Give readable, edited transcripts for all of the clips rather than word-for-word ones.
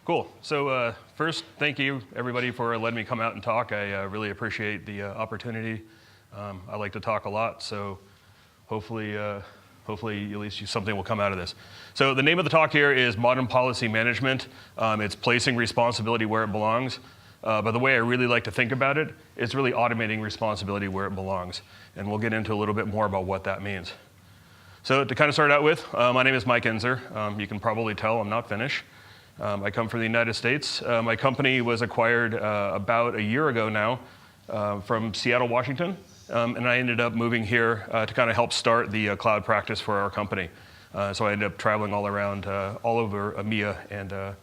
Cool. So first, thank you, everybody, for letting me come out and talk. I really appreciate the opportunity. I like to talk a lot, so hopefully at least something will come out of this. So the name of the talk here is Modern Policy Management. It's placing responsibility where it belongs. But the way I really like to think about it is really automating responsibility where it belongs. And we'll get into a little bit more about what that means. So to kind of start out with, my name is Mike Ensor. You can probably tell I'm not Finnish. I come from the United States. My company was acquired about a year ago now from Seattle, Washington. And I ended up moving here to kind of help start the cloud practice for our company. So I ended up traveling all around, all over EMEA and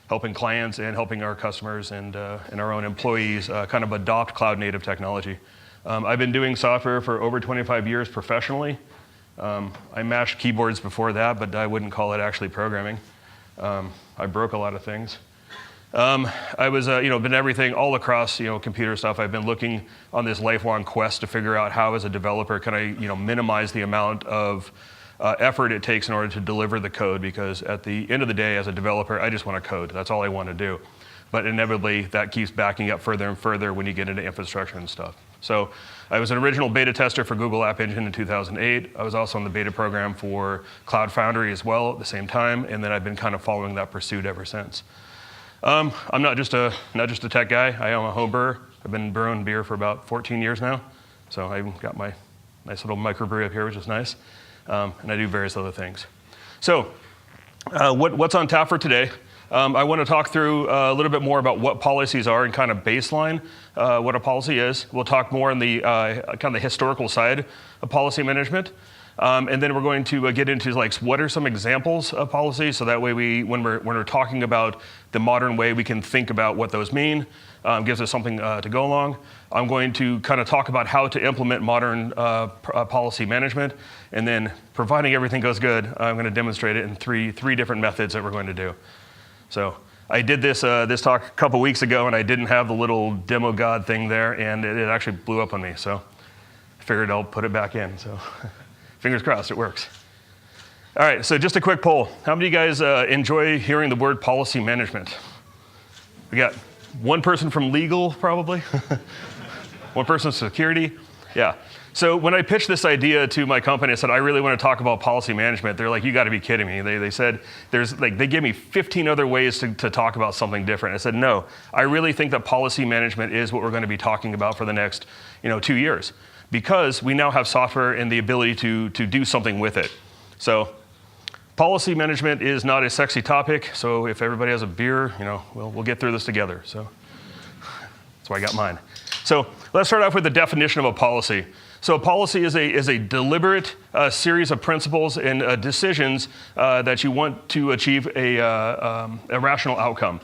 helping clients and helping our customers and our own employees kind of adopt cloud native technology. I've been doing software for over 25 years professionally. I mashed keyboards before that, but I wouldn't call it actually programming. I broke a lot of things. I was, been everything all across, computer stuff. I've been looking on this lifelong quest to figure out how, as a developer, can I, minimize the amount of effort it takes in order to deliver the code. Because at the end of the day, as a developer, I just want to code. That's all I want to do. But inevitably, that keeps backing up further and further when you get into infrastructure and stuff. So I was an original beta tester for Google App Engine in 2008. I was also in the beta program for Cloud Foundry as well at the same time, and then I've been kind of following that pursuit ever since. I'm not just a tech guy. I am a home brewer. I've been brewing beer for about 14 years now. So I've got my nice little microbrew up here, which is nice. And I do various other things. So what's on tap for today? I want to talk through a little bit more about what policies are and kind of baseline what a policy is. We'll talk more on the kind of the historical side of policy management. And then we're going to get into what are some examples of policies, so that way when we're talking about the modern way, we can think about what those mean. Gives us something to go along. I'm going to kind of talk about how to implement modern policy management, and then providing everything goes good, I'm going to demonstrate it in three different methods that we're going to do. So I did this talk a couple weeks ago, and I didn't have the little demo god thing there, and it actually blew up on me. So I figured I'll put it back in. So fingers crossed, it works. All right, so just a quick poll. How many of you guys enjoy hearing the word policy management? We got one person from legal, probably. One person from security. Yeah. So when I pitched this idea to my company, I said, I really want to talk about policy management. They're like, you got to be kidding me. They said, they gave me 15 other ways to talk about something different. I said, no, I really think that policy management is what we're going to be talking about for the next 2 years, because we now have software and the ability to do something with it. So policy management is not a sexy topic. So if everybody has a beer, we'll get through this together. So that's why I got mine. So let's start off with the definition of a policy. So a policy is a deliberate series of principles and decisions that you want to achieve a rational outcome.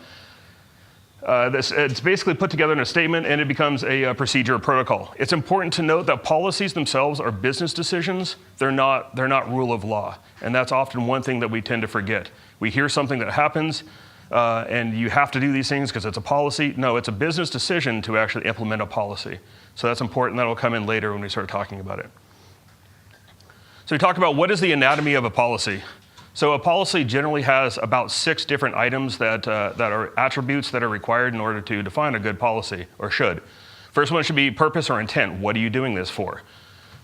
It's basically put together in a statement, and it becomes a procedure or protocol. It's important to note that policies themselves are business decisions. They're not rule of law, and that's often one thing that we tend to forget. We hear something that happens, and you have to do these things because it's a policy. No, it's a business decision to actually implement a policy. So that's important. That'll come in later when we start talking about it. So we talk about what is the anatomy of a policy. So a policy generally has about 6 different items that are attributes that are required in order to define a good policy, or should. First one should be purpose or intent. What are you doing this for?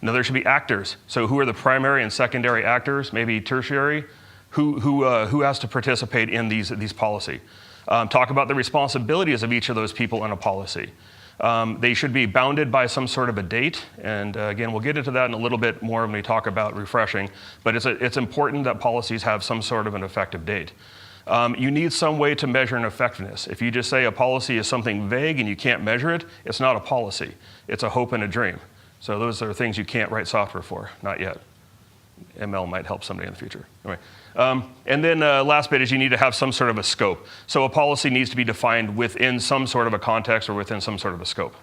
Another should be actors. So who are the primary and secondary actors, maybe tertiary? Who has to participate in these policy? Talk about the responsibilities of each of those people in a policy. They should be bounded by some sort of a date, and again, we'll get into that in a little bit more when we talk about refreshing, but it's important that policies have some sort of an effective date. You need some way to measure an effectiveness. If you just say a policy is something vague and you can't measure it, it's not a policy. It's a hope and a dream. So those are things you can't write software for, not yet. ML might help someday in the future. Anyway. And then last bit is you need to have some sort of a scope. So a policy needs to be defined within some sort of a context or within some sort of a scope.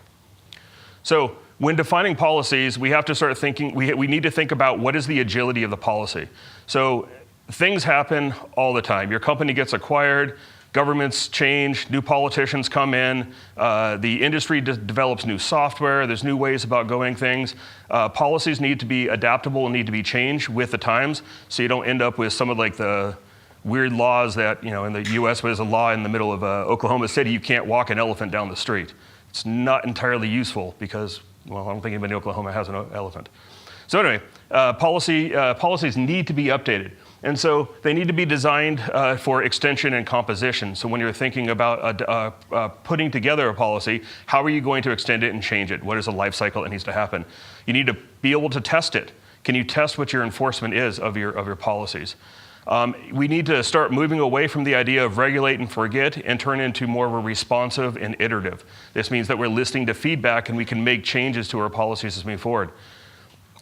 So when defining policies, we have to start thinking, we need to think about what is the agility of the policy. So things happen all the time. Your company gets acquired, governments change, new politicians come in, the industry develops new software, there's new ways about going things. Policies need to be adaptable and need to be changed with the times, so you don't end up with some of like the weird laws that, in the US, there's a law in the middle of Oklahoma City, you can't walk an elephant down the street. It's not entirely useful because, well, I don't think anybody in Oklahoma has an elephant. So anyway, policies need to be updated. And so they need to be designed for extension and composition. So when you're thinking about putting together a policy, how are you going to extend it and change it? What is the life cycle that needs to happen? You need to be able to test it. Can you test what your enforcement is of your policies? We need to start moving away from the idea of regulate and forget and turn into more of a responsive and iterative. This means that we're listening to feedback and we can make changes to our policies as we move forward.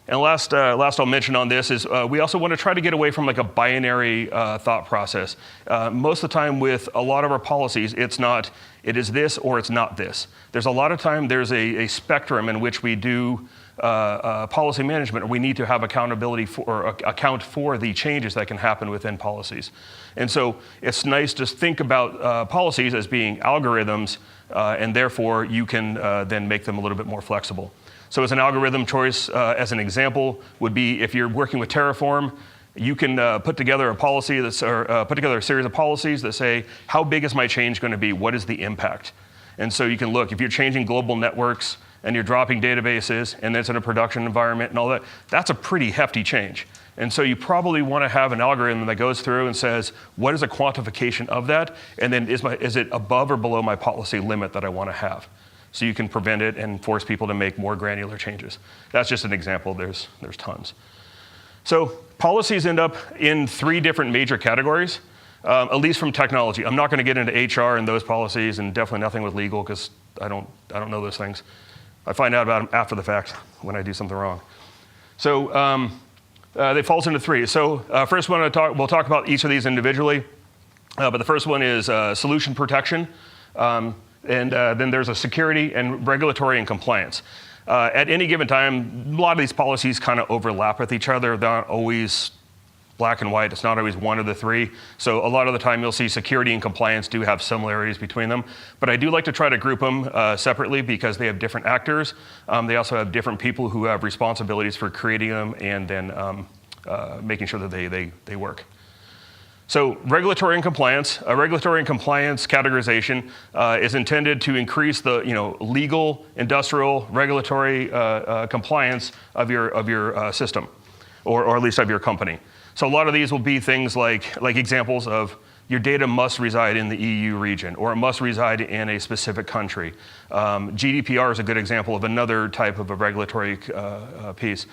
And last I'll mention on this is we also want to try to get away from like a binary thought process. Most of the time with a lot of our policies, it is this or it's not this. There's a lot of time there's a spectrum in which we do policy management, or we need to have accountability for, or account for the changes that can happen within policies. And so it's nice to think about policies as being algorithms, and therefore you can then make them a little bit more flexible. So as an algorithm choice, as an example, would be if you're working with Terraform, you can put together a policy put together a series of policies that say, how big is my change going to be? What is the impact? And so you can look, if you're changing global networks and you're dropping databases and it's in a production environment and all that, that's a pretty hefty change. And so you probably want to have an algorithm that goes through and says, what is a quantification of that? And then is it above or below my policy limit that I want to have? So you can prevent it and force people to make more granular changes. That's just an example, there's tons. So policies end up in 3 different major categories, at least from technology. I'm not gonna get into HR and those policies, and definitely nothing with legal, because I don't know those things. I find out about them after the fact when I do something wrong. So they falls into 3. So first one we'll talk about each of these individually, but the first one is solution protection. And then there's a security and regulatory and compliance. At any given time, a lot of these policies kind of overlap with each other. They're not always black and white. It's not always one of the 3. So a lot of the time you'll see security and compliance do have similarities between them. But I do like to try to group them separately because they have different actors. They also have different people who have responsibilities for creating them and then making sure that they work. So regulatory and compliance. Regulatory and compliance categorization is intended to increase the legal, industrial, regulatory compliance of your system, or at least of your company. So a lot of these will be things like examples of your data must reside in the EU region, or it must reside in a specific country. GDPR is a good example of another type of a regulatory piece.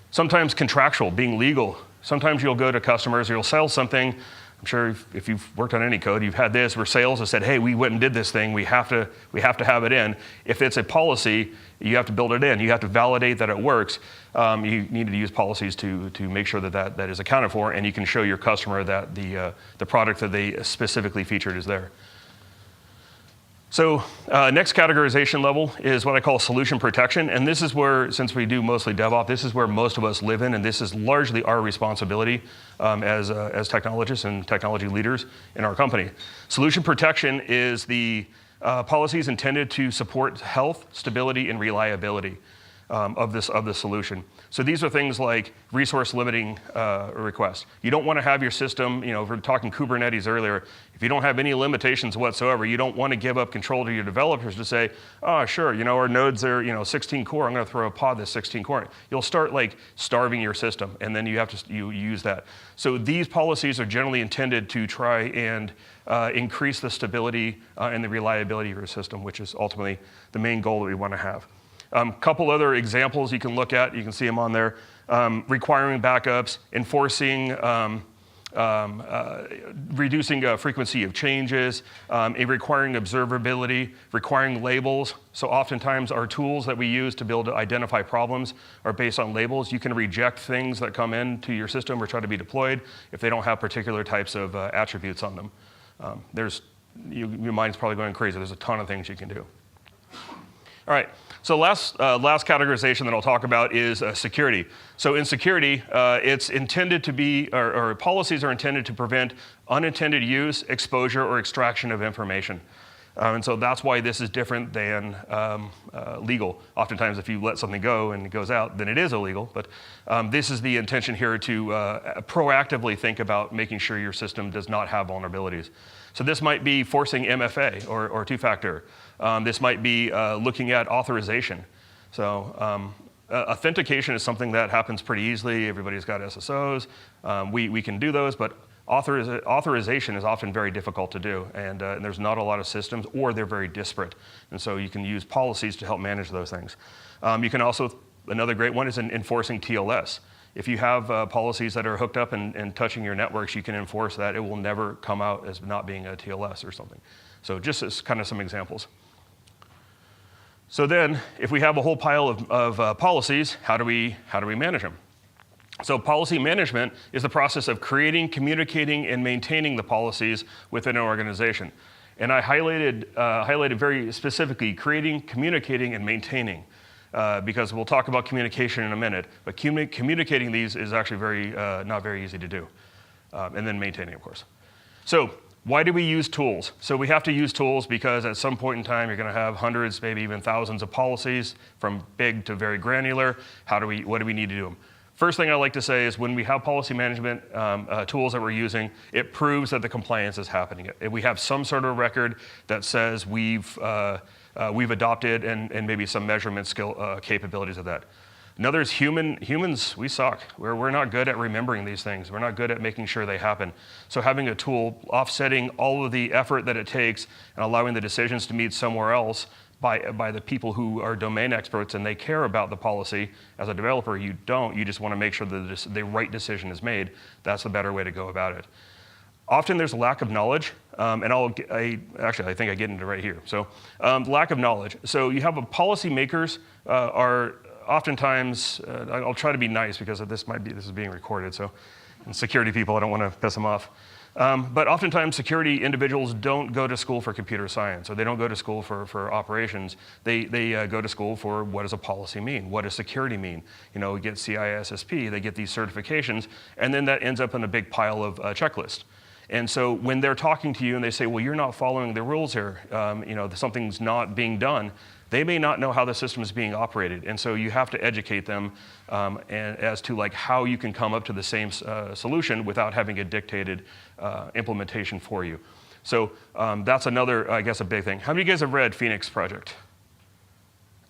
Sometimes contractual, being legal. Sometimes you'll go to customers, or you'll sell something. I'm sure if you've worked on any code, you've had this where sales have said, hey, we went and did this thing, we have to have it in. If it's a policy, you have to build it in. You have to validate that it works. You need to use policies to make sure that is accounted for, and you can show your customer that the product that they specifically featured is there. So next categorization level is what I call solution protection. And this is where, since we do mostly DevOps, this is where most of us live in, and this is largely our responsibility as technologists and technology leaders in our company. Solution protection is the policies intended to support health, stability, and reliability of the solution. So these are things like resource limiting requests. You don't want to have your system, we were talking Kubernetes earlier, if you don't have any limitations whatsoever, you don't want to give up control to your developers to say, oh, sure, our nodes are 16 core, I'm going to throw a pod that's 16 core. You'll start like starving your system, and then you use that. So these policies are generally intended to try and increase the stability and the reliability of your system, which is ultimately the main goal that we want to have. Couple other examples you can look at, you can see them on there. Requiring backups, enforcing, reducing frequency of changes, requiring observability, requiring labels. So oftentimes our tools that we use to be able to identify problems are based on labels. You can reject things that come into your system or try to be deployed if they don't have particular types of attributes on them. Your mind's probably going crazy. There's a ton of things you can do. All right. So last categorization that I'll talk about is security. So in security, it's intended to be, or policies are intended to prevent unintended use, exposure, or extraction of information. And so that's why this is different than legal. Oftentimes, if you let something go and it goes out, then it is illegal. But this is the intention here to proactively think about making sure your system does not have vulnerabilities. So this might be forcing MFA or two-factor. This might be looking at authorization. So authentication is something that happens pretty easily. Everybody's got SSOs. We can do those, but authorization is often very difficult to do, and there's not a lot of systems, or they're very disparate. And so you can use policies to help manage those things. You can also, another great one is enforcing TLS. If you have policies that are hooked up and touching your networks, you can enforce that. It will never come out as not being a TLS or something. So just as kind of some examples. So then, if we have a whole pile of policies, how do we manage them? So policy management is the process of creating, communicating, and maintaining the policies within an organization. And I highlighted very specifically creating, communicating, and maintaining, because we'll talk about communication in a minute. But communicating these is actually not very easy to do. And then maintaining, of course. So why do we use tools? So we have to use tools because at some point in time, you're going to have hundreds, maybe even thousands of policies, from big to very granular. What do we need to do them? First thing I like to say is when we have policy management tools that we're using, it proves that the compliance is happening. If we have some sort of record that says we've adopted and maybe some measurement skill capabilities of that. Another is humans, we suck. We're not good at remembering these things. We're not good at making sure they happen. So having a tool offsetting all of the effort that it takes and allowing the decisions to meet somewhere else by the people who are domain experts and they care about the policy. As a developer, you don't. You just want to make sure that the right decision is made. That's the better way to go about it. Often there's a lack of knowledge, and I think I get into it right here. So lack of knowledge. So you have policymakers are oftentimes, I'll try to be nice because this is being recorded, so, and security people, I don't want to piss them off. But oftentimes security individuals don't go to school for computer science, or they don't go to school for operations. They go to school for what does a policy mean? What does security mean? You know, we get CISSP, they get these certifications, and then that ends up in a big pile of checklists. And so when they're talking to you and they say, well, you're not following the rules here, you know, something's not being done, they may not know how the system is being operated. And so you have to educate them as to like how you can come up to the same solution without having a dictated implementation for you. So that's another, I guess, a big thing. How many of you guys have read Phoenix Project?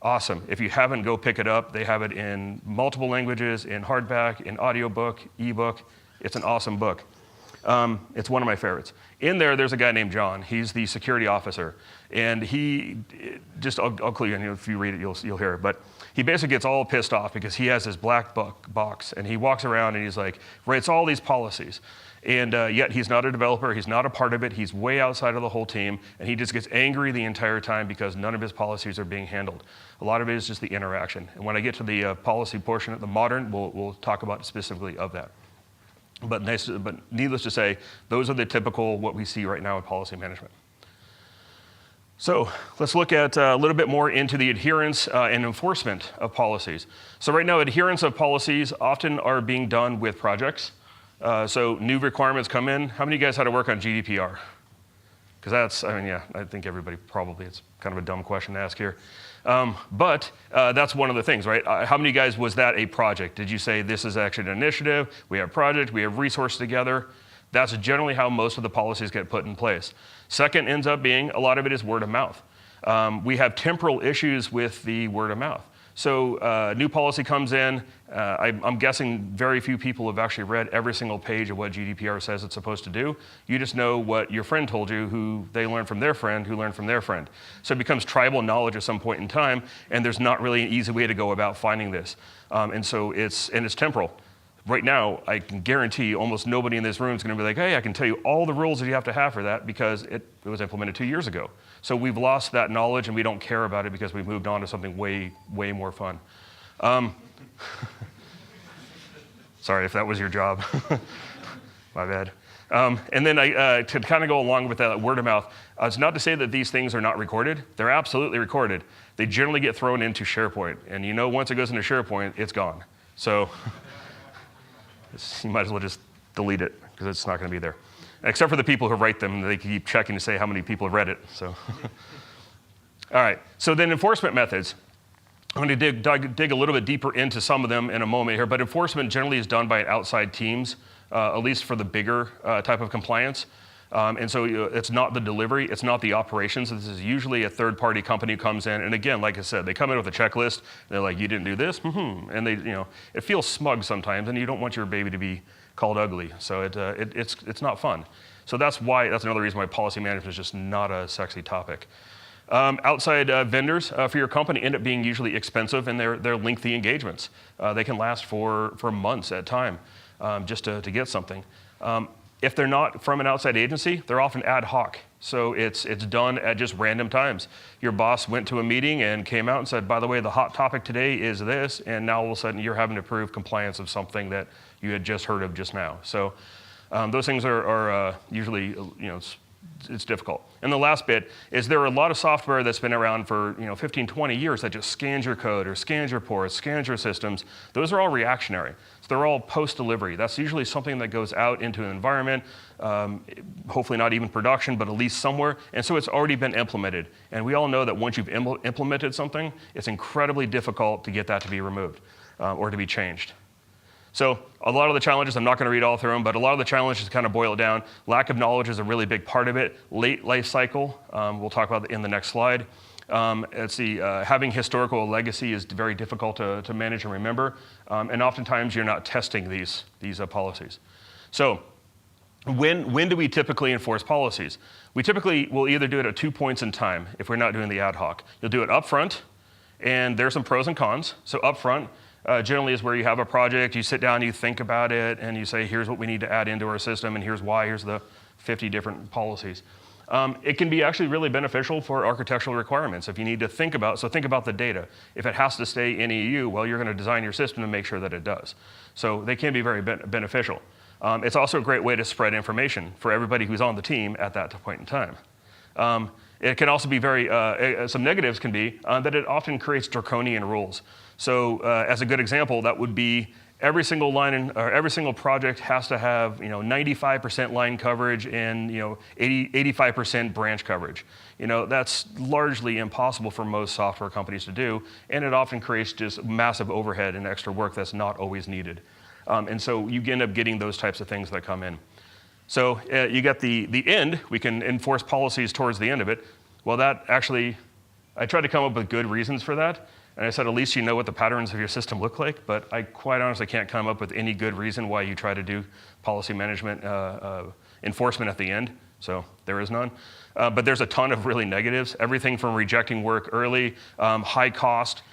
Awesome. If you haven't, go pick it up. They have it in multiple languages, in hardback, in audiobook, ebook. It's an awesome book. It's one of my favorites. In there's a guy named John. He's the security officer. And he, I'll clue you in, if you read it, you'll hear it. But he basically gets all pissed off because he has this black box. And he walks around and he's like, writes all these policies. And yet he's not a developer. He's not a part of it. He's way outside of the whole team. And he just gets angry the entire time because none of his policies are being handled. A lot of it is just the interaction. And when I get to the policy portion of the modern, we'll talk about specifically of that. But needless to say, those are the typical what we see right now in policy management. So let's look at a little bit more into the adherence and enforcement of policies. So right now, adherence of policies often are being done with projects. So new requirements come in. How many of you guys had to work on GDPR? Because that's, I think everybody probably, it's kind of a dumb question to ask here. But that's one of the things, right? How many of you guys was that a project? Did you say this is actually an initiative, we have a project, we have resources together? That's generally how most of the policies get put in place. Second ends up being, a lot of it is word of mouth. We have temporal issues with the word of mouth. So new policy comes in. I'm guessing very few people have actually read every single page of what GDPR says it's supposed to do. You just know what your friend told you, who they learned from their friend, who learned from their friend. So it becomes tribal knowledge at some point in time, and there's not really an easy way to go about finding this. And so it's temporal. Right now, I can guarantee almost nobody in this room is going to be like, hey, I can tell you all the rules that you have to have for that because it was implemented 2 years ago. So we've lost that knowledge and we don't care about it because we've moved on to something way, way more fun. Sorry if that was your job. My bad. And then to kind of go along with that word of mouth, it's not to say that these things are not recorded. They're absolutely recorded. They generally get thrown into SharePoint. And you know, once it goes into SharePoint, it's gone. So you might as well just delete it because it's not going to be there. except for the people who write them. They keep checking to say how many people have read it. So, all right. So then enforcement methods. I'm going to dig a little bit deeper into some of them in a moment here, but enforcement generally is done by outside teams, at least for the bigger type of compliance. And so it's not the delivery, it's not the operations. This is usually a third-party company who comes in, and again, like I said, they come in with a checklist. And they're like, "You didn't do this," and they, it feels smug sometimes, and you don't want your baby to be called ugly. So it's not fun. So that's another reason why policy management is just not a sexy topic. Outside vendors for your company end up being usually expensive, and they're lengthy engagements. They can last for months at a time just to get something. If they're not from an outside agency, they're often ad hoc. So it's done at just random times. Your boss went to a meeting and came out and said, "By the way, the hot topic today is this," and now all of a sudden you're having to prove compliance of something that you had just heard of just now. So those things are usually, it's difficult. And the last bit is there are a lot of software that's been around for 15, 20 years that just scans your code or scans your ports, scans your systems. Those are all reactionary. So they're all post-delivery. That's usually something that goes out into an environment, hopefully not even production, but at least somewhere. And so it's already been implemented. And we all know that once you've implemented something, it's incredibly difficult to get that to be removed or to be changed. So a lot of the challenges, I'm not going to read all through them, but a lot of the challenges kind of boil it down. Lack of knowledge is a really big part of it. Late life cycle, we'll talk about in the next slide. Let's see, having historical legacy is very difficult to manage and remember, and oftentimes you're not testing these policies. So when do we typically enforce policies? We typically will either do it at 2 points in time if we're not doing the ad hoc. You'll do it up front, and there's some pros and cons. So up front, generally is where you have a project, you sit down, you think about it, and you say, here's what we need to add into our system, and here's why, here's the 50 different policies. It can be actually really beneficial for architectural requirements if you need to think about the data. If it has to stay in EU, well, you're going to design your system to make sure that it does. So they can be very beneficial. It's also a great way to spread information for everybody who's on the team at that point in time. It can also be some negatives can be that it often creates draconian rules. So as a good example, that would be every single every single project has to have 95% line coverage and 85% branch coverage. That's largely impossible for most software companies to do, and it often creates just massive overhead and extra work that's not always needed. And so you end up getting those types of things that come in. So you get the end. We can enforce policies towards the end of it. Well, that actually, I tried to come up with good reasons for that. And I said, at least you know what the patterns of your system look like, but I quite honestly can't come up with any good reason why you try to do policy management enforcement at the end, so there is none. But there's a ton of really negatives, everything from rejecting work early, high cost,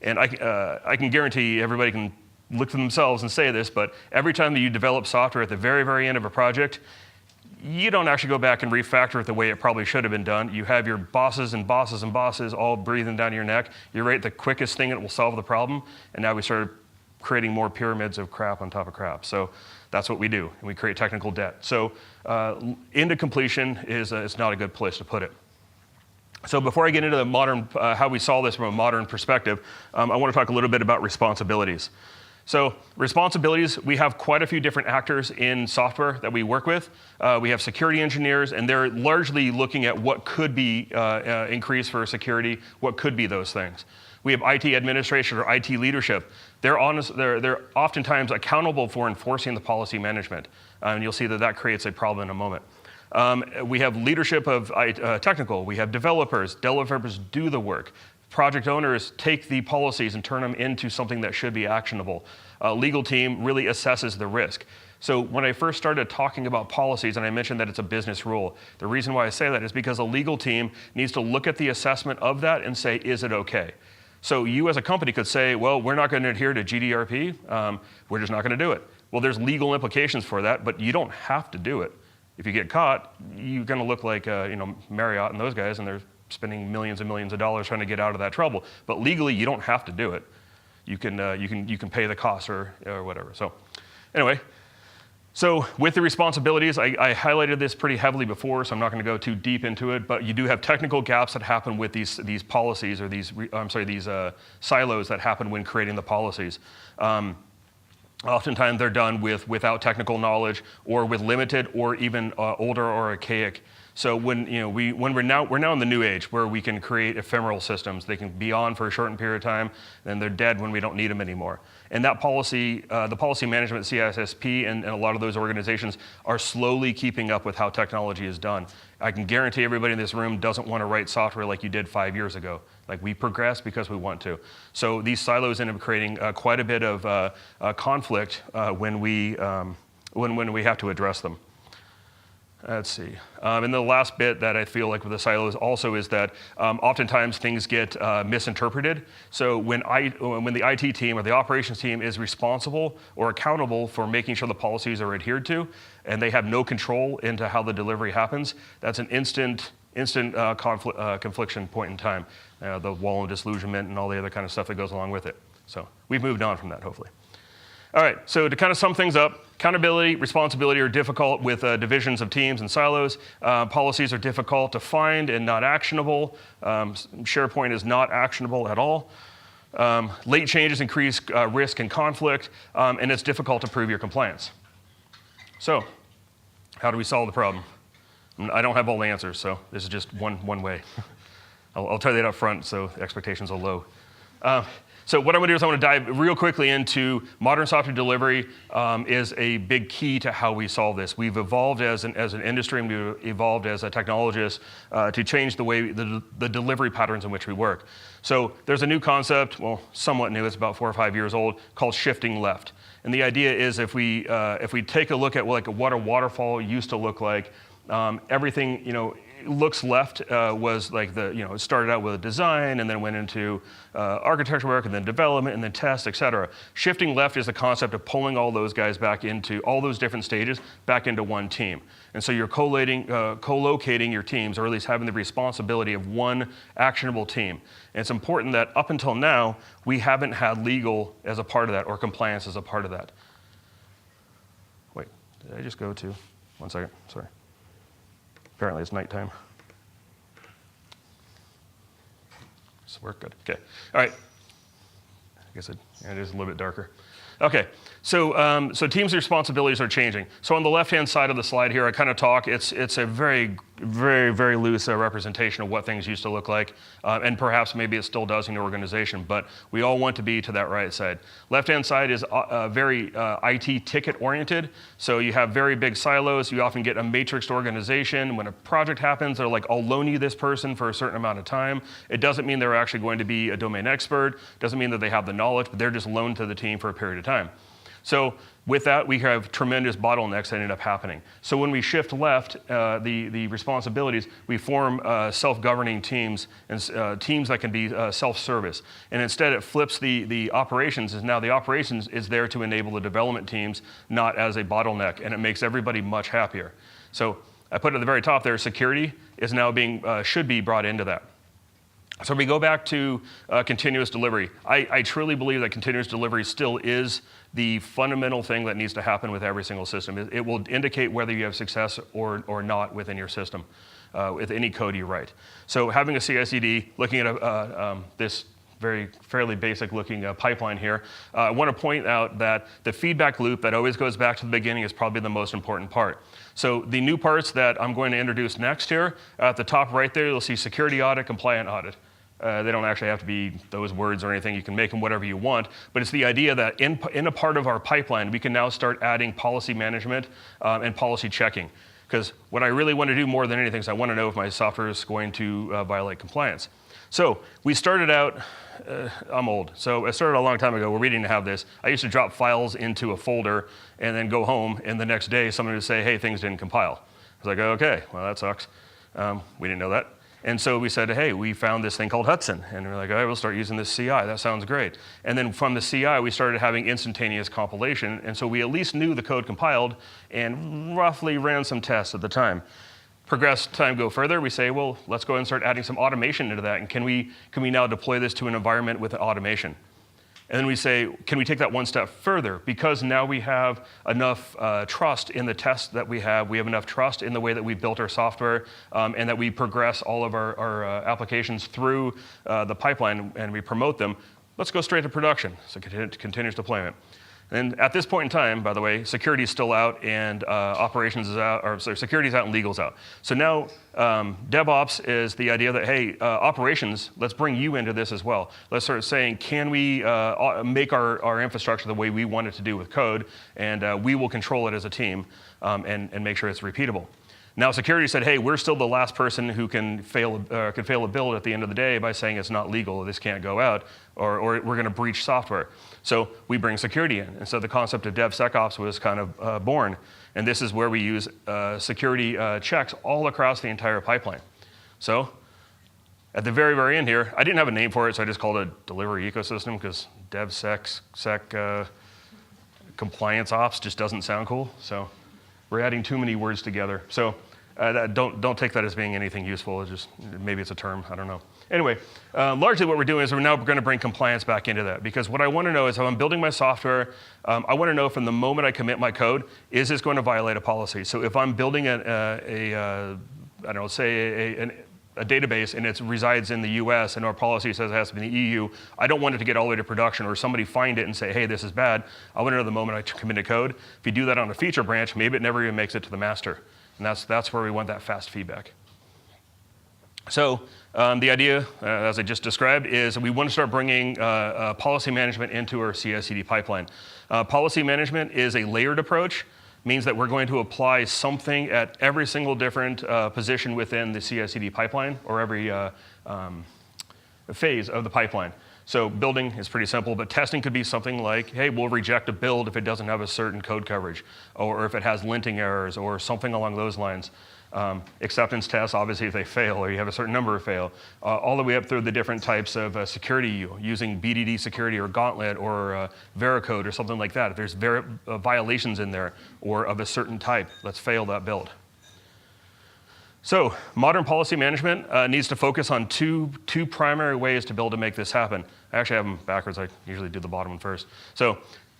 and I can guarantee everybody can look for themselves and say this, but every time that you develop software at the very, very end of a project, you don't actually go back and refactor it the way it probably should have been done. You have your bosses and bosses and bosses all breathing down your neck. You rate the quickest thing that will solve the problem, and now we started creating more pyramids of crap on top of crap. So that's what we do, and we create technical debt. So into completion is not a good place to put it. So before I get into the modern, how we solve this from a modern perspective, I want to talk a little bit about responsibilities. So responsibilities, we have quite a few different actors in software that we work with. We have security engineers, and they're largely looking at what could be increased for security, what could be those things. We have IT administration or IT leadership. They're oftentimes accountable for enforcing the policy management, and you'll see that creates a problem in a moment. We have leadership of technical. We have developers. Developers do the work. Project owners take the policies and turn them into something that should be actionable. Legal team really assesses the risk. So when I first started talking about policies and I mentioned that it's a business rule, the reason why I say that is because a legal team needs to look at the assessment of that and say, is it okay? So you as a company could say, well, we're not going to adhere to GDPR, we're just not going to do it. Well, there's legal implications for that, but you don't have to do it. If you get caught, you're going to look like Marriott and those guys, and they're spending millions and millions of dollars trying to get out of that trouble. But legally, you don't have to do it. You can pay the cost or whatever. So anyway, so with the responsibilities, I highlighted this pretty heavily before, so I'm not going to go too deep into it. But you do have technical gaps that happen with these policies or these silos that happen when creating the policies. Oftentimes they're done without technical knowledge or with limited or even older or archaic. So when we're now in the new age where we can create ephemeral systems. They can be on for a shortened period of time, then they're dead when we don't need them anymore. And that policy, the policy management, CISSP, and a lot of those organizations are slowly keeping up with how technology is done. I can guarantee everybody in this room doesn't want to write software like you did 5 years ago. Like, we progress because we want to. So these silos end up creating quite a bit of conflict when we have to address them. Let's see. And the last bit that I feel like with the silos also is that oftentimes things get misinterpreted. So when the IT team or the operations team is responsible or accountable for making sure the policies are adhered to, and they have no control into how the delivery happens, that's an instant confliction point in time. The wall of disillusionment and all the other kind of stuff that goes along with it. So we've moved on from that, hopefully. All right, so to kind of sum things up, accountability, responsibility are difficult with divisions of teams and silos. Policies are difficult to find and not actionable. SharePoint is not actionable at all. Late changes increase risk and conflict, and it's difficult to prove your compliance. So, how do we solve the problem? I don't have all the answers, so this is just one way. I'll tell you that up front so expectations are low. So what I'm going to do is I'm going to dive real quickly into modern software delivery is a big key to how we solve this. We've evolved as an industry, and we've evolved as a technologist to change the way the delivery patterns in which we work. So there's a new concept, well, somewhat new, it's about 4 or 5 years old, called shifting left. And the idea is if we take a look at what a waterfall used to look like, everything, looks left was like it started out with a design and then went into architecture work and then development and then test, et cetera. Shifting left is the concept of pulling all those guys back into all those different stages back into one team. And so you're co-locating your teams, or at least having the responsibility of one actionable team. And it's important that up until now, we haven't had legal as a part of that or compliance as a part of that. Wait, did I just go to, 1 second, sorry. Apparently it's nighttime. Does it work? Good. Okay. All right. I guess it is a little bit darker. Okay. So teams' responsibilities are changing. So on the left-hand side of the slide here, I kind of talk. It's a very, very, very loose representation of what things used to look like, and perhaps maybe it still does in your organization. But we all want to be to that right side. Left-hand side is very IT ticket-oriented. So you have very big silos. You often get a matrixed organization. When a project happens, they're like, "I'll loan you this person for a certain amount of time." It doesn't mean they're actually going to be a domain expert. Doesn't mean that they have the knowledge, but they're just loaned to the team for a period of time. So with that, we have tremendous bottlenecks that end up happening. So when we shift left the responsibilities, we form self-governing teams and teams that can be self-service. And instead it flips the operations, is now the operations is there to enable the development teams, not as a bottleneck, and it makes everybody much happier. So I put at the very top there, security is now should be brought into that. So we go back to continuous delivery. I truly believe that continuous delivery still is the fundamental thing that needs to happen with every single system. It will indicate whether you have success or not within your system, with any code you write. So having a CI/CD, looking at this fairly basic looking pipeline here, I want to point out that the feedback loop that always goes back to the beginning is probably the most important part. So the new parts that I'm going to introduce next here, at the top right there, you'll see security audit, compliant audit. They don't actually have to be those words or anything. You can make them whatever you want. But it's the idea that in a part of our pipeline, we can now start adding policy management and policy checking. Because what I really want to do more than anything is I want to know if my software is going to violate compliance. So we started out, I'm old, so I started a long time ago. We didn't have this. I used to drop files into a folder and then go home, and the next day someone would say, "Hey, things didn't compile." I was like, "Okay, well, that sucks." We didn't know that. And so we said, "Hey, we found this thing called Hudson." And we're like, "All right, we'll start using this CI. That sounds great." And then from the CI, we started having instantaneous compilation. And so we at least knew the code compiled and roughly ran some tests at the time. Progress time go further, we say, well, let's go ahead and start adding some automation into that. And can we now deploy this to an environment with automation? And then we say, can we take that one step further? Because now we have enough trust in the tests that we have enough trust in the way that we built our software, and that we progress all of our applications through the pipeline and we promote them. Let's go straight to production, so continuous deployment. And at this point in time, by the way, security is still out and operations is out, or sorry, security is out and legal's out. So now DevOps is the idea that, hey, operations, let's bring you into this as well. Let's start saying, can we make our infrastructure the way we want it to do with code, and we will control it as a team and make sure it's repeatable. Now security said, hey, we're still the last person who can fail a build at the end of the day by saying it's not legal, this can't go out, or we're going to breach software. So we bring security in. And so the concept of DevSecOps was kind of born. And this is where we use security checks all across the entire pipeline. So at the very, very end here, I didn't have a name for it, so I just called it a delivery ecosystem, because DevSec compliance ops just doesn't sound cool. So we're adding too many words together. So don't take that as being anything useful. It's just, maybe it's a term, I don't know. Anyway, largely what we're doing is we're now going to bring compliance back into that, because what I want to know is, how I'm building my software, I want to know from the moment I commit my code, is this going to violate a policy? So if I'm building a database and it resides in the US and our policy says it has to be in the EU, I don't want it to get all the way to production or somebody find it and say, hey, this is bad. I want to know the moment I commit a code. If you do that on a feature branch, maybe it never even makes it to the master. And that's where we want that fast feedback. So the idea, as I just described, is we want to start bringing policy management into our CI/CD pipeline. Policy management is a layered approach, means that we're going to apply something at every single different position within the CI/CD pipeline, or every phase of the pipeline. So building is pretty simple, but testing could be something like, hey, we'll reject a build if it doesn't have a certain code coverage, or if it has linting errors, or something along those lines. Acceptance tests, obviously, if they fail, or you have a certain number of fail, all the way up through the different types of security, using BDD security or Gauntlet or Veracode or something like that. If there's violations in there or of a certain type, let's fail that build. So modern policy management needs to focus on two primary ways to build to make this happen. I actually have them backwards. I usually do the bottom one first. So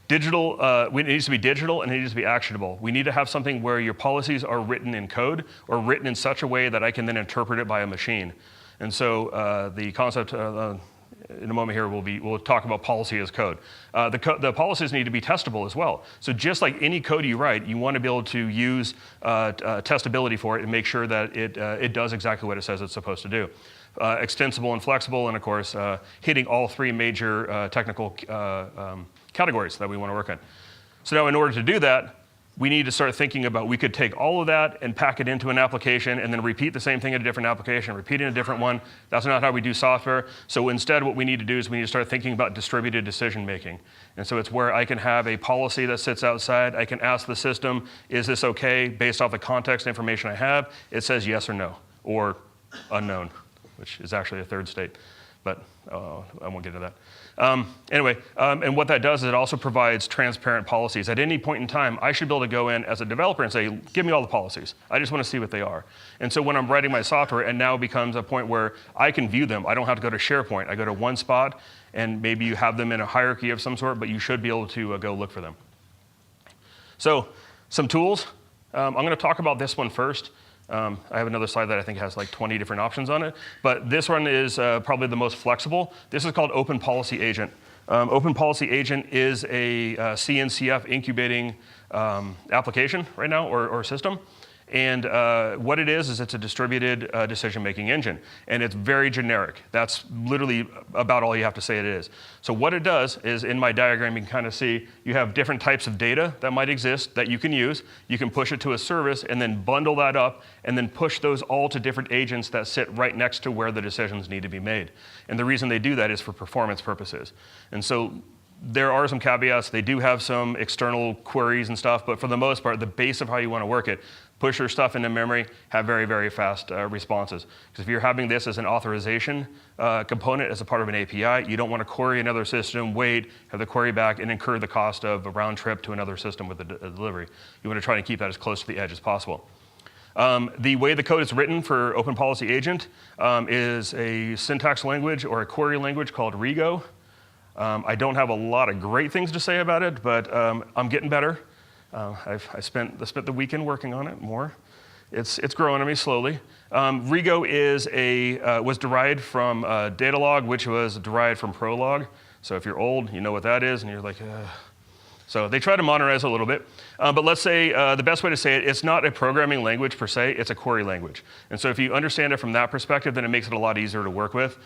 digital, it needs to be digital and it needs to be actionable. We need to have something where your policies are written in code or written in such a way that I can then interpret it by a machine. And so the concept, in a moment here, we'll talk about policy as code. The policies need to be testable as well. So just like any code you write, you want to be able to use testability for it and make sure that it does exactly what it says it's supposed to do. Extensible and flexible, and of course, hitting all three major technical categories that we want to work on. So now in order to do that, we need to start thinking about, we could take all of that and pack it into an application and then repeat the same thing in a different application, repeat it in a different one. That's not how we do software. So instead, what we need to do is we need to start thinking about distributed decision making. And so it's where I can have a policy that sits outside. I can ask the system, is this okay? Based off the context information I have, it says yes or no, or unknown, which is actually a third state. But I won't get into that. Anyway, and what that does is it also provides transparent policies. At any point in time, I should be able to go in as a developer and say, give me all the policies. I just want to see what they are. And so when I'm writing my software, it now becomes a point where I can view them. I don't have to go to SharePoint. I go to one spot, and maybe you have them in a hierarchy of some sort, but you should be able to go look for them. So some tools. I'm going to talk about this one first. I have another slide that I think has like 20 different options on it, but this one is probably the most flexible. This is called OpenPolicy Agent. OpenPolicy Agent is a CNCF incubating application right now, or system. And what it is it's a distributed decision-making engine. And it's very generic. That's literally about all you have to say it is. So what it does is, in my diagram, you can kind of see you have different types of data that might exist that you can use. You can push it to a service and then bundle that up and then push those all to different agents that sit right next to where the decisions need to be made. And the reason they do that is for performance purposes. And so there are some caveats. They do have some external queries and stuff, but for the most part, the base of how you want to work it, push your stuff into memory, have very, very fast responses. Because if you're having this as an authorization component as a part of an API, you don't want to query another system, wait, have the query back, and incur the cost of a round trip to another system with a delivery. You want to try to keep that as close to the edge as possible. The way the code is written for OpenPolicy Agent is a syntax language or a query language called Rego. I don't have a lot of great things to say about it, but I'm getting better. I spent the weekend working on it more. It's growing on me slowly. Rego was derived from Datalog, which was derived from Prolog. So if you're old, you know what that is, and you're like, So they try to modernize it a little bit. But let's say the best way to say it, it's not a programming language per se, it's a query language. And so if you understand it from that perspective, then it makes it a lot easier to work with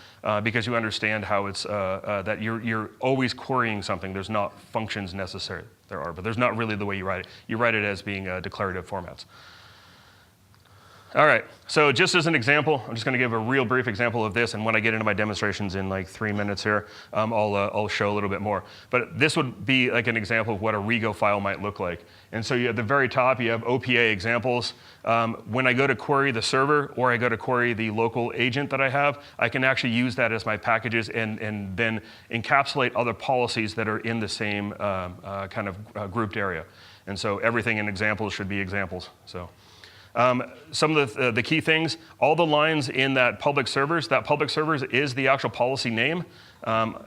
because you understand how it's, that you're always querying something. There's not functions necessary. There are, but there's not really the way you write it. You write it as being declarative formats. All right, so just as an example, I'm just going to give a real brief example of this, and when I get into my demonstrations in like 3 minutes here, I'll show a little bit more. But this would be like an example of what a Rego file might look like. And so at the very top, you have OPA examples. When I go to query the server or I go to query the local agent that I have, I can actually use that as my packages and then encapsulate other policies that are in the same kind of grouped area. And so everything in examples should be examples. So. Some of the key things, all the lines in that public servers is the actual policy name.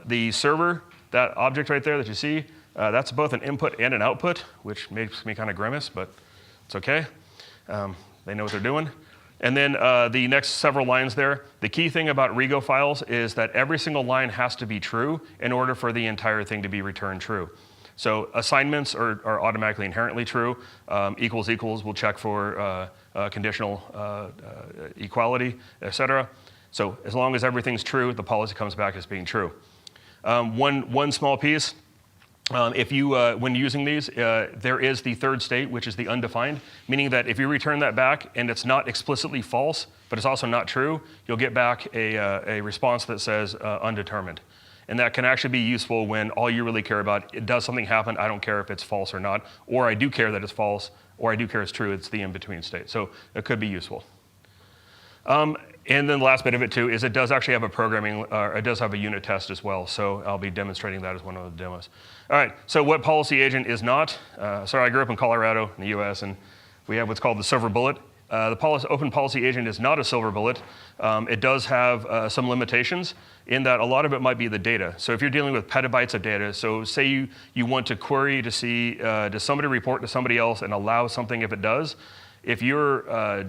The server, that object right there that you see, that's both an input and an output, which makes me kind of grimace, but it's okay. They know what they're doing. And then the next several lines there, the key thing about Rego files is that every single line has to be true in order for the entire thing to be returned true. So assignments are automatically inherently true. Equals equals will check for conditional equality, et cetera. So as long as everything's true, the policy comes back as being true. One small piece, if you, when using these, there is the third state, which is the undefined, meaning that if you return that back and it's not explicitly false, but it's also not true, you'll get back a response that says undetermined. And that can actually be useful when all you really care about, does something happen, I don't care if it's false or not, or I do care that it's false, or I do care it's true, it's the in-between state. So it could be useful. And then the last bit of it too is it does actually have a programming, it does have a unit test as well. So I'll be demonstrating that as one of the demos. All right, so what Policy Agent is not, I grew up in Colorado in the US, and we have what's called the silver bullet. The OpenPolicy Agent is not a silver bullet. It does have some limitations in that a lot of it might be the data. So if you're dealing with petabytes of data, so say you want to query to see, does somebody report to somebody else and allow something if it does? If your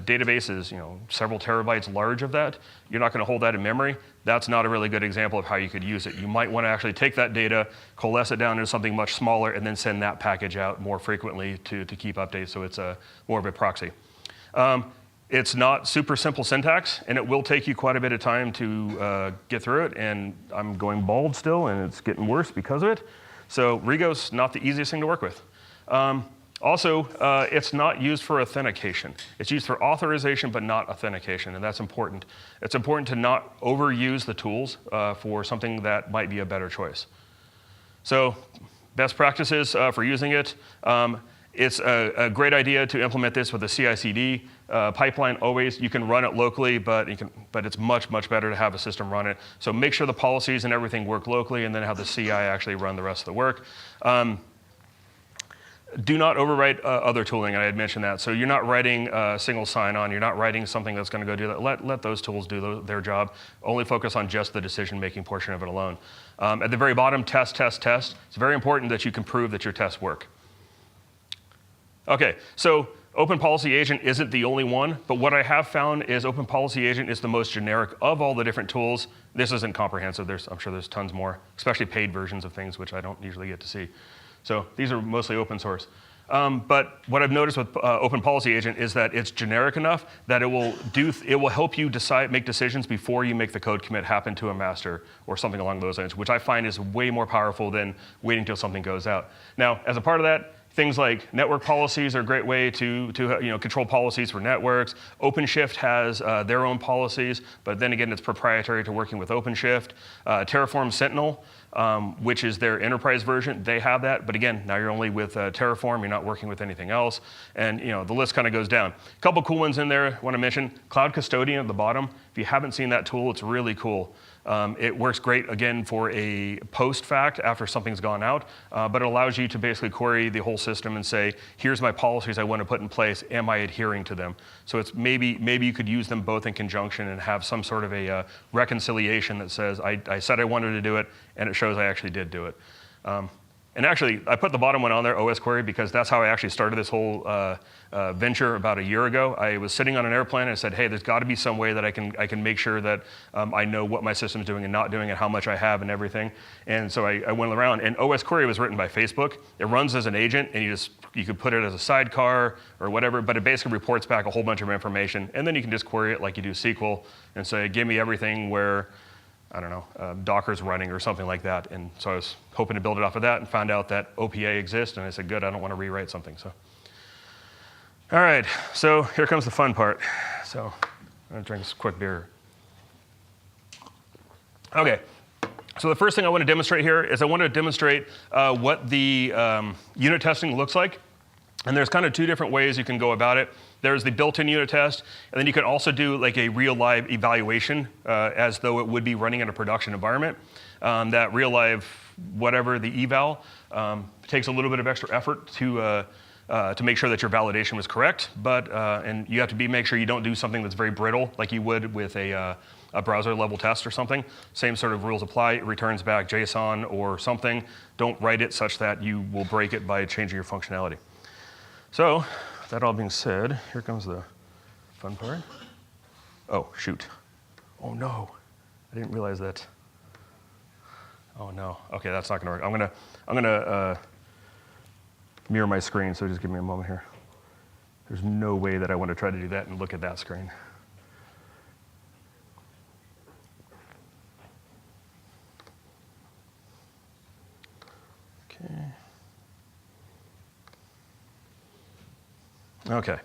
database is several terabytes large of that, you're not going to hold that in memory. That's not a really good example of how you could use it. You might want to actually take that data, coalesce it down into something much smaller, and then send that package out more frequently to keep updates so it's more of a proxy. It's not super simple syntax, and it will take you quite a bit of time to get through it, and I'm going bald still, and it's getting worse because of it. So Rego's not the easiest thing to work with. Also, it's not used for authentication. It's used for authorization, but not authentication, and that's important. It's important to not overuse the tools for something that might be a better choice. So best practices for using it. It's a great idea to implement this with a CI/CD pipeline. Always, you can run it locally, but it's much, much better to have a system run it. So make sure the policies and everything work locally, and then have the CI actually run the rest of the work. Do not overwrite other tooling, and I had mentioned that. So you're not writing single sign-on, you're not writing something that's going to go do that. Let those tools do their job. Only focus on just the decision-making portion of it alone. At the very bottom, test, test, test. It's very important that you can prove that your tests work. Okay, so OpenPolicy Agent isn't the only one, but what I have found is OpenPolicy Agent is the most generic of all the different tools. This isn't comprehensive. I'm sure there's tons more, especially paid versions of things, which I don't usually get to see. So these are mostly open source. But what I've noticed with OpenPolicy Agent is that it's generic enough that it will help you make decisions before you make the code commit happen to a master or something along those lines, which I find is way more powerful than waiting until something goes out. Now, as a part of that, things like network policies are a great way to control policies for networks. OpenShift has their own policies, but then again, it's proprietary to working with OpenShift. Terraform Sentinel, which is their enterprise version, they have that. But again, now you're only with Terraform, you're not working with anything else. And the list kind of goes down. A couple cool ones in there I want to mention. Cloud Custodian at the bottom. If you haven't seen that tool, it's really cool. It works great, again, for a post-fact after something's gone out, but it allows you to basically query the whole system and say, here's my policies I want to put in place, am I adhering to them? So it's maybe you could use them both in conjunction and have some sort of a reconciliation that says, I said I wanted to do it, and it shows I actually did do it. And actually, I put the bottom one on there, OS query, because that's how I actually started this whole venture about a year ago. I was sitting on an airplane and I said, hey, there's got to be some way that I can make sure that I know what my system's doing and not doing and how much I have and everything. And so I went around, and OS query was written by Facebook. It runs as an agent, and you could put it as a sidecar or whatever, but it basically reports back a whole bunch of information. And then you can just query it like you do SQL and say, give me everything where, I don't know, Docker's running or something like that. And so I was hoping to build it off of that and found out that OPA exists. And I said, good, I don't want to rewrite something. So, all right, so here comes the fun part. So I'm going to drink this quick beer. OK, so the first thing I want to demonstrate here is I want to demonstrate what the unit testing looks like. And there's kind of two different ways you can go about it. There's the built-in unit test, and then you can also do like a real live evaluation as though it would be running in a production environment. That real live, whatever the eval, takes a little bit of extra effort to make sure that your validation was correct. But and you have to make sure you don't do something that's very brittle, like you would with a browser level test or something. Same sort of rules apply. It returns back JSON or something. Don't write it such that you will break it by changing your functionality. So, that all being said, here comes the fun part. Oh, shoot. Oh, no. I didn't realize that. Oh, no. OK, that's not going to work. I'm gonna mirror my screen, so just give me a moment here. There's no way that I want to try to do that and look at that screen. OK. OK.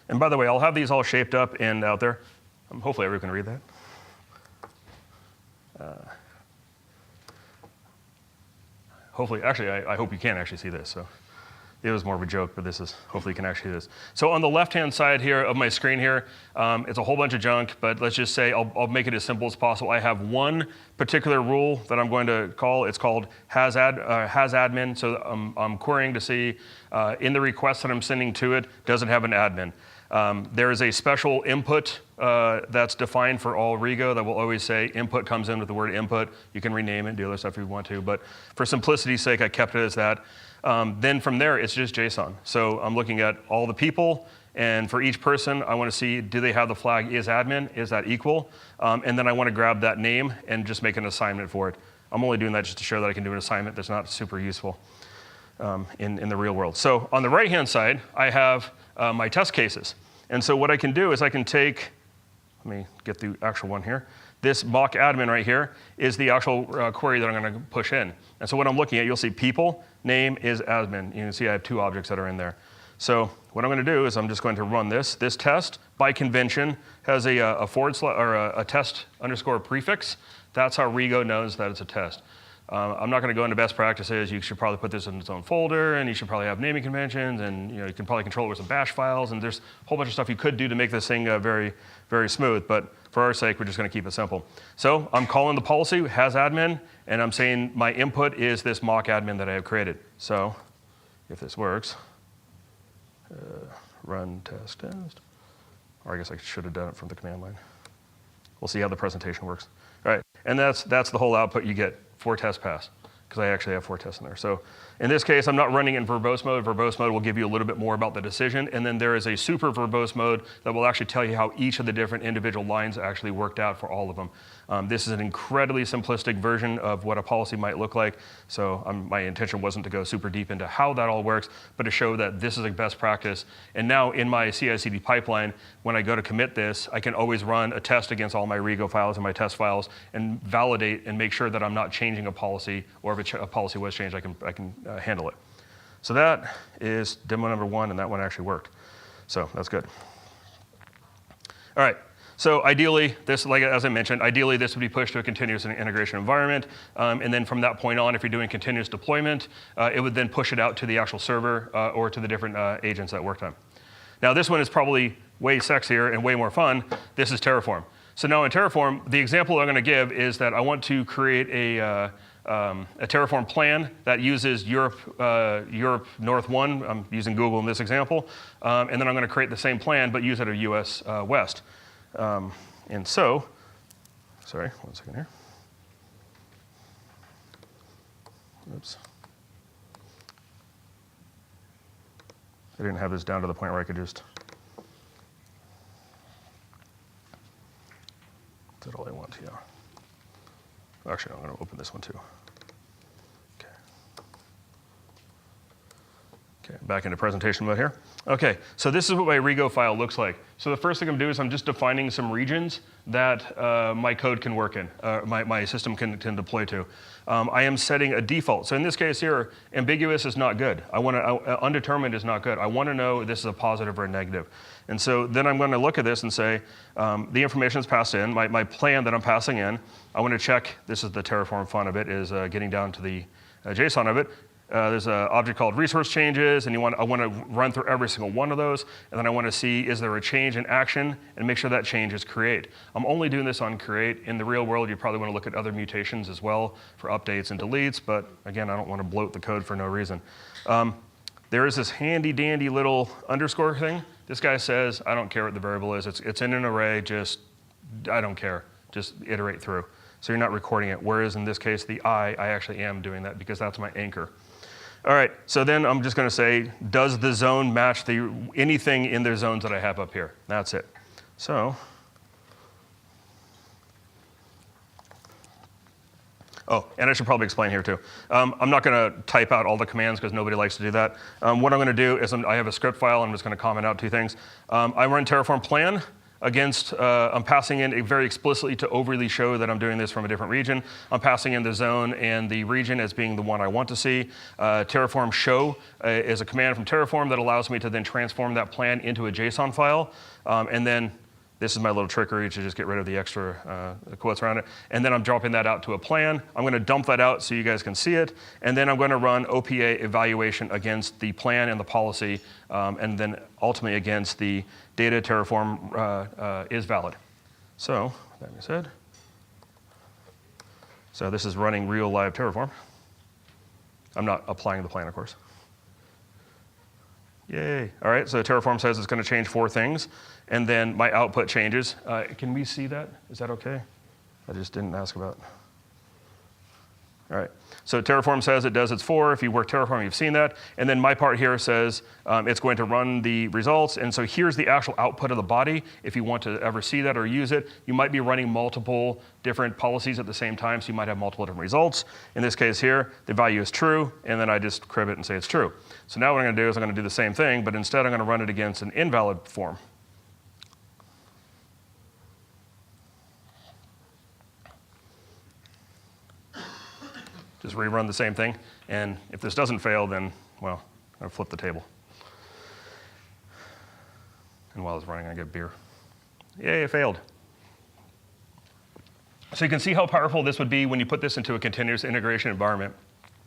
And by the way, I'll have these all shaped up and out there. Hopefully everyone can read that. Hopefully, actually, I hope you can actually see this. So it was more of a joke, but this is, hopefully you can actually see this. So on the left-hand side here of my screen here, it's a whole bunch of junk, but let's just say I'll make it as simple as possible. I have one particular rule that I'm going to call. It's called has admin. So I'm querying to see in the request that I'm sending to it, does it have an admin? There is a special input that's defined for all Rego that will always say input comes in with the word input. You can rename it, do other stuff if you want to, but for simplicity's sake, I kept it as that. Then from there, it's just JSON. So I'm looking at all the people, and for each person, I want to see, do they have the flag is admin? Is that equal? And then I want to grab that name and just make an assignment for it. I'm only doing that just to show that I can do an assignment that's not super useful in the real world. So on the right-hand side, I have my test cases. And so what I can do is I can take, let me get the actual one here. This mock admin right here is the actual query that I'm going to push in. And so what I'm looking at, you'll see people, name is admin. You can see I have two objects that are in there. So what I'm going to do is I'm just going to run this. This test, by convention, has a forward slash or a test underscore prefix. That's how Rego knows that it's a test. I'm not going to go into best practices. You should probably put this in its own folder, and you should probably have naming conventions, and you can probably control it with some bash files, and there's a whole bunch of stuff you could do to make this thing very, very smooth. But for our sake, we're just going to keep it simple. So I'm calling the policy has admin, and I'm saying my input is this mock admin that I have created. So if this works, run test, or I guess I should have done it from the command line. We'll see how the presentation works. All right, and that's the whole output you get. 4 tests pass, because I actually have 4 tests in there. So in this case, I'm not running in verbose mode. Verbose mode will give you a little bit more about the decision. And then there is a super verbose mode that will actually tell you how each of the different individual lines actually worked out for all of them. This is an incredibly simplistic version of what a policy might look like. So my intention wasn't to go super deep into how that all works, but to show that this is a best practice. And now in my CI/CD pipeline, when I go to commit this, I can always run a test against all my Rego files and my test files and validate and make sure that I'm not changing a policy, or if a policy was changed, I can handle it. So that is demo number 1, and that one actually worked. So that's good. All right. So ideally, this, like as I mentioned, ideally this would be pushed to a continuous integration environment. And then from that point on, if you're doing continuous deployment, it would then push it out to the actual server or to the different agents that worked on. Now this one is probably way sexier and way more fun. This is Terraform. So now in Terraform, the example I'm going to give is that I want to create a Terraform plan that uses Europe North 1. I'm using Google in this example. And then I'm going to create the same plan, but use it at US West. And so, sorry, one second here. Oops. I didn't have this down to the point where I could just did all I want to. Actually, I'm going to open this one too. Okay, back into presentation mode here. Okay, so this is what my Rego file looks like. So the first thing I'm doing is I'm just defining some regions that my code can work in, my system can deploy to. I am setting a default. So in this case here, ambiguous is not good. Undetermined is not good. I want to know this is a positive or a negative. And so then I'm going to look at this and say, the information is passed in, my plan that I'm passing in. I want to check, this is the Terraform fun of it, is getting down to the JSON of it. There's an object called resource changes, and I want to run through every single one of those, and then I want to see, is there a change in action, and make sure that change is create. I'm only doing this on create. In the real world, you probably want to look at other mutations as well for updates and deletes, but again, I don't want to bloat the code for no reason. There is this handy dandy little underscore thing. This guy says, I don't care what the variable is. It's in an array, I don't care. Just iterate through. So you're not recording it, whereas in this case, the I actually am doing that because that's my anchor. All right, so then I'm just going to say, does the zone match anything in the zones that I have up here? That's it. So, oh, and I should probably explain here too. I'm not going to type out all the commands because nobody likes to do that. What I'm going to do is I have a script file. I'm just going to comment out two things. I run Terraform plan. I'm passing in very explicitly to overly show that I'm doing this from a different region. I'm passing in the zone and the region as being the one I want to see. Terraform show is a command from Terraform that allows me to then transform that plan into a JSON file. And then this is my little trickery to just get rid of the extra quotes around it. And then I'm dropping that out to a plan. I'm going to dump that out so you guys can see it. And then I'm going to run OPA evaluation against the plan and the policy, and then ultimately against the data Terraform is valid. So, that being said, so this is running real live Terraform. I'm not applying the plan, of course. Yay. All right, so Terraform says it's going to change 4 things, and then my output changes. Can we see that? Is that okay? I just didn't ask about. All right, so Terraform says it does its 4. If you work Terraform, you've seen that. And then my part here says it's going to run the results. And so here's the actual output of the body. If you want to ever see that or use it, you might be running multiple different policies at the same time, so you might have multiple different results. In this case here, the value is true, and then I just crib it and say it's true. So now what I'm going to do is I'm going to do the same thing, but instead I'm going to run it against an invalid form. Just rerun the same thing, and if this doesn't fail, then, well, I'll flip the table. And while it's running, I get beer. Yay, it failed. So you can see how powerful this would be when you put this into a continuous integration environment.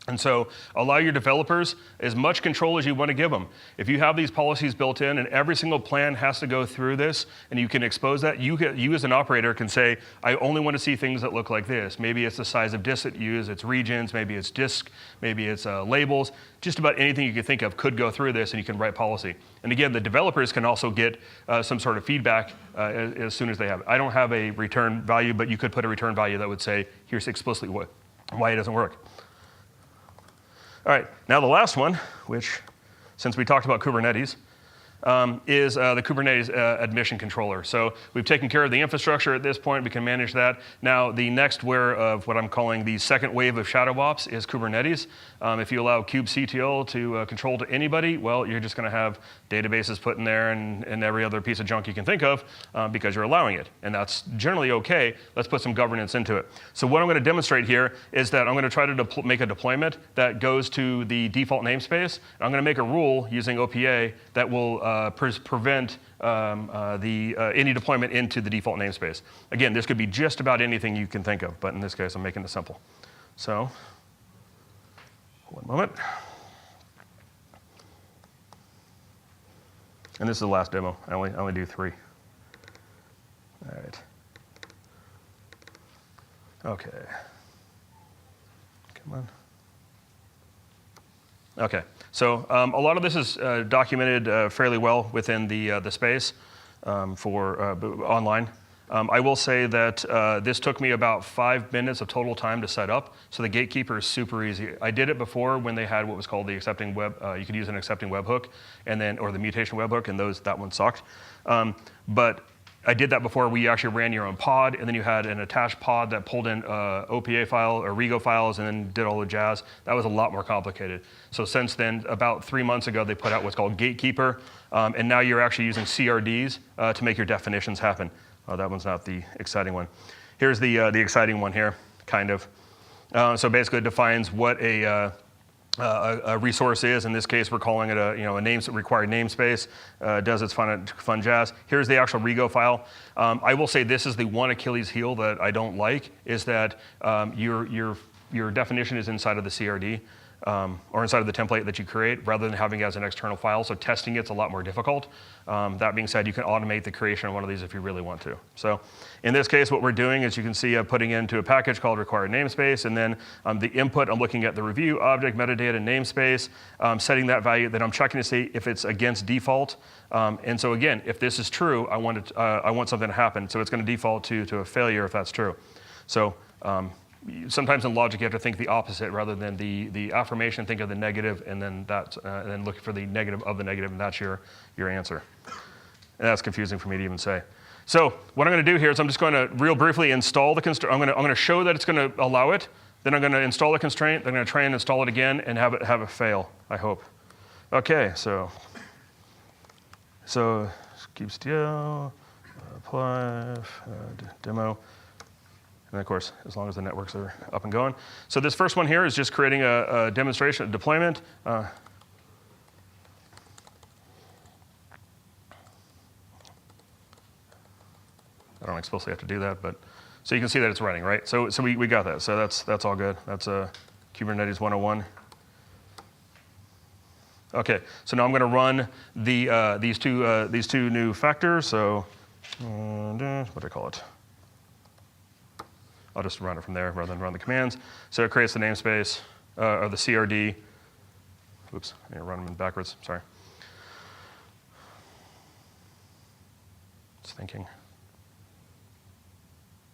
And so allow your developers as much control as you want to give them. If you have these policies built in and every single plan has to go through this and you can expose that, you as an operator can say, I only want to see things that look like this. Maybe it's the size of disk that you use, it's regions, maybe it's disk, maybe it's labels. Just about anything you can think of could go through this and you can write policy. And again, the developers can also get some sort of feedback as soon as they have it. I don't have a return value, but you could put a return value that would say, here's explicitly why it doesn't work. All right, now the last one, which, since we talked about Kubernetes, is the Kubernetes admission controller. So we've taken care of the infrastructure at this point. We can manage that. Now, the next wave of what I'm calling the second wave of shadow ops is Kubernetes. If you allow kubectl to control to anybody, well, you're just going to have databases put in there and every other piece of junk you can think of because you're allowing it. And that's generally OK. Let's put some governance into it. So what I'm going to demonstrate here is that I'm going to try to make a deployment that goes to the default namespace. I'm going to make a rule using OPA that will prevent any deployment into the default namespace. Again, this could be just about anything you can think of, but in this case, I'm making it simple. So, one moment. And this is the last demo. I only do 3. All right. Okay. Come on. Okay, so a lot of this is documented fairly well within the space for online. I will say that this took me about 5 minutes of total time to set up. So the gatekeeper is super easy. I did it before when they had what was called the accepting web. You could use an accepting webhook, or the mutation webhook, and that one sucked. But I did that before. We actually ran your own pod, and then you had an attached pod that pulled in OPA file or Rego files and then did all the jazz. That was a lot more complicated. So since then, about 3 months ago, they put out what's called Gatekeeper, and now you're actually using CRDs to make your definitions happen. That one's not the exciting one. Here's the exciting one here, kind of. So basically, it defines what a resource is. In this case, we're calling it a required namespace. Does its fun jazz. Here's the actual Rego file. I will say this is the one Achilles heel that I don't like, is that your definition is inside of the CRD or inside of the template that you create, rather than having it as an external file. So testing it's a lot more difficult. That being said, you can automate the creation of one of these if you really want to. So in this case, what we're doing is you can see putting into a package called required namespace, and then the input, I'm looking at the review object, metadata, namespace, setting that value, then I'm checking to see if it's against default. And so again, if this is true, I want something to happen. So it's going to default to a failure if that's true. So sometimes in logic, you have to think the opposite rather than the affirmation. Think of the negative, and then look for the negative of the negative, and that's your answer. And that's confusing for me to even say. So what I'm going to do here is I'm just going to real briefly install the constraint. I'm going to show that it's going to allow it. Then I'm going to install the constraint. Then I'm going to try and install it again and have it fail, I hope. Okay, so keep still, apply, demo. And of course, as long as the networks are up and going. So this first one here is just creating a demonstration, a deployment. I don't explicitly have to do that, but so you can see that it's running, right? So we got that. So that's all good. That's Kubernetes 101. Okay, so now I'm going to run these two new factors. So what do I call it? I'll just run it from there rather than run the commands. So it creates the namespace or the CRD. Oops, I need to run them backwards. Sorry. Just thinking.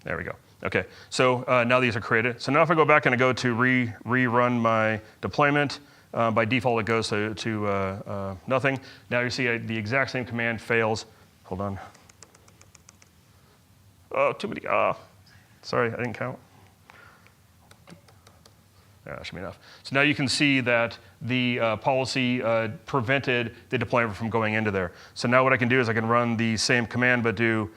There we go. Okay, so now these are created. So now if I go back and I go to rerun my deployment, by default it goes to nothing. Now you see the exact same command fails. Hold on. Oh, too many. Sorry, I didn't count. Yeah, that should be enough. So now you can see that the policy prevented the deployment from going into there. So now what I can do is I can run the same command, but do,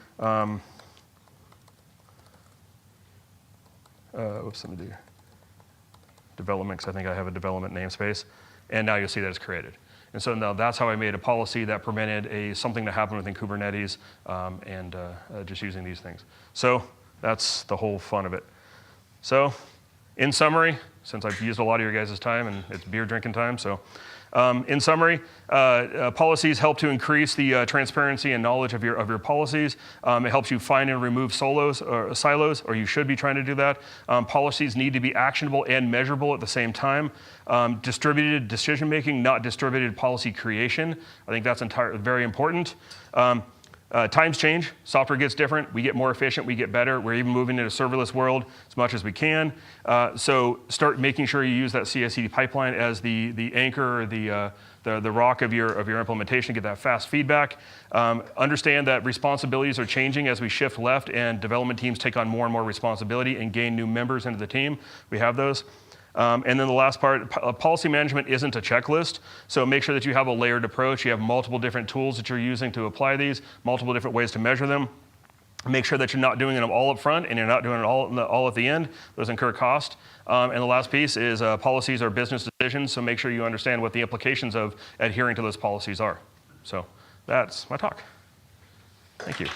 oops, let me do development, because I think I have a development namespace. And now you'll see that it's created. And so now that's how I made a policy that prevented something to happen within Kubernetes and just using these things. So that's the whole fun of it. So in summary, since I've used a lot of your guys' time and it's beer drinking time, so in summary, policies help to increase the transparency and knowledge of your policies. It helps you find and remove silos, or you should be trying to do that. Policies need to be actionable and measurable at the same time. Distributed decision-making, not distributed policy creation. I think that's very important. Times change, software gets different, we get more efficient, we get better. We're even moving into a serverless world as much as we can. So start making sure you use that CI/CD pipeline as the anchor or the rock of your implementation, get that fast feedback. Understand that responsibilities are changing as we shift left and development teams take on more and more responsibility and gain new members into the team. We have those. And then the last part, policy management isn't a checklist, so make sure that you have a layered approach. You have multiple different tools that you're using to apply these, multiple different ways to measure them. Make sure that you're not doing them all up front and you're not doing it all at the end. Those incur cost. And the last piece is policies are business decisions, so make sure you understand what the implications of adhering to those policies are. So that's my talk. Thank you.